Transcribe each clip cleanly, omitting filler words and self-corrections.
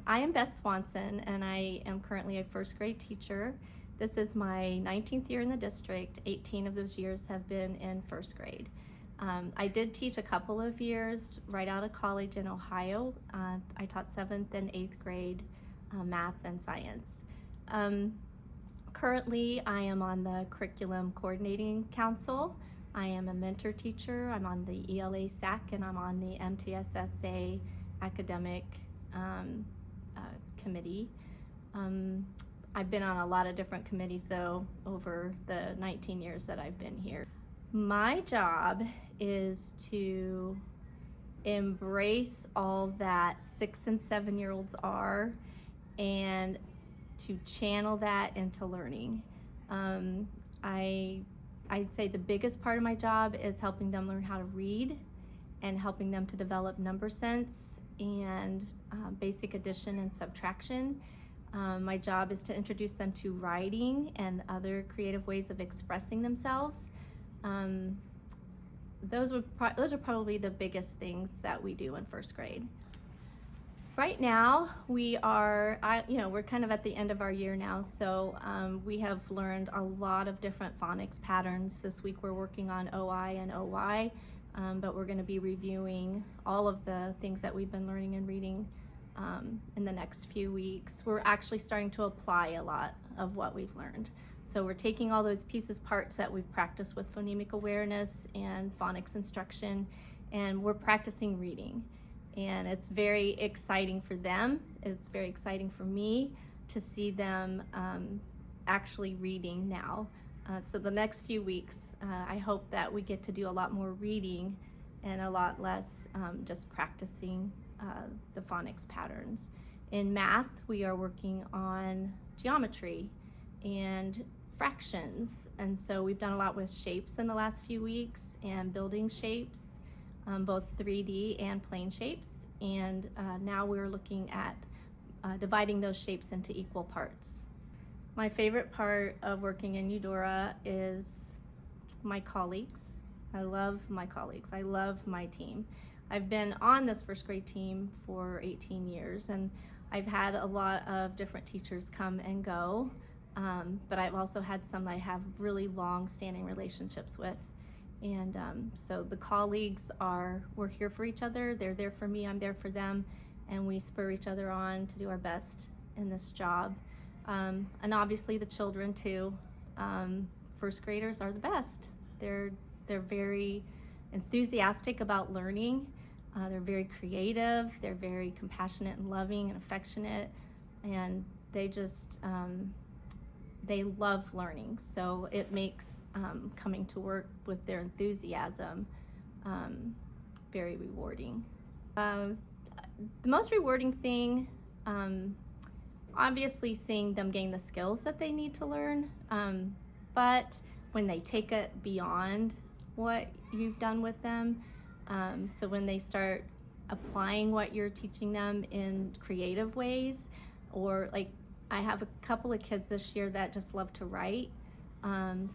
I am Beth Swanson, and I am currently a first grade teacher. This is my 19th year in the district. 18 of those years have been in first grade. I did teach a couple of years right out of college in Ohio. I taught 7th and 8th grade math and science. Currently, I am on the Curriculum Coordinating Council. I am a mentor teacher. I'm on the ELA SAC, and I'm on the MTSSA Academic Committee. I've been on a lot of different committees though over the 19 years that I've been here. My job is to embrace all that 6 and 7-year-olds are and to channel that into learning. I'd say the biggest part of my job is helping them learn how to read and helping them to develop number sense and basic addition and subtraction. My job is to introduce them to writing and other creative ways of expressing themselves. Those are probably the biggest things that we do in first grade. Right now, we're kind of at the end of our year now, so we have learned a lot of different phonics patterns. This week we're working on OI and OY, but we're going to be reviewing all of the things that we've been learning and reading in the next few weeks. We're actually starting to apply a lot of what we've learned. So we're taking all those parts that we've practiced with phonemic awareness and phonics instruction, and we're practicing reading. And it's very exciting for them. It's very exciting for me to see them actually reading now. So the next few weeks, I hope that we get to do a lot more reading and a lot less just practicing the phonics patterns. In math, we are working on geometry and fractions. And so we've done a lot with shapes in the last few weeks and building shapes, both 3D and plane shapes. And now we're looking at dividing those shapes into equal parts. My favorite part of working in Eudora is my colleagues. I love my colleagues. I love my team. I've been on this first grade team for 18 years, and I've had a lot of different teachers come and go, but I've also had some that I have really long-standing relationships with. And so the colleagues we're here for each other. They're there for me, I'm there for them, and we spur each other on to do our best in this job. And obviously the children too. First graders are the best. They're very enthusiastic about learning. They're very creative. They're very compassionate and loving and affectionate, and they just they love learning. So it makes coming to work with their enthusiasm very rewarding. The most rewarding thing, obviously seeing them gain the skills that they need to learn, but when they take it beyond what you've done with them, so when they start applying what you're teaching them in creative ways, or like I have a couple of kids this year that just love to write,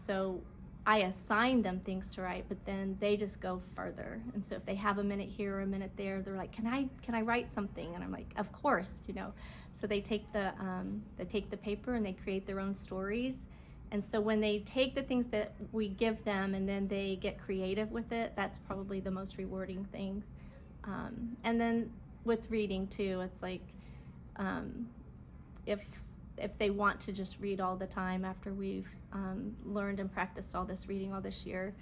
so I assign them things to write, but then they just go further. And so if they have a minute here or a minute there, they're like, can I write something? And I'm like, of course, So they take the paper and they create their own stories. And so when they take the things that we give them and then they get creative with it, that's probably the most rewarding things. And then with reading too, it's like if they want to just read all the time after we've learned and practiced all this reading all this year,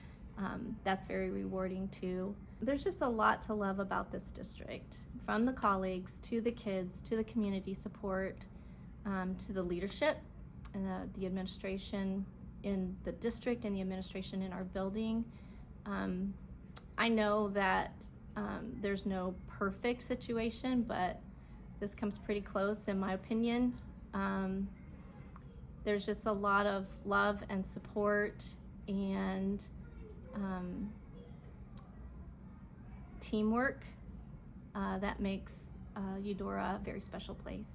that's very rewarding too. There's just a lot to love about this district, from the colleagues to the kids to the community support to the leadership and the administration in the district and the administration in our building. I know that there's no perfect situation, but this comes pretty close in my opinion. There's just a lot of love and support and teamwork that makes Eudora a very special place.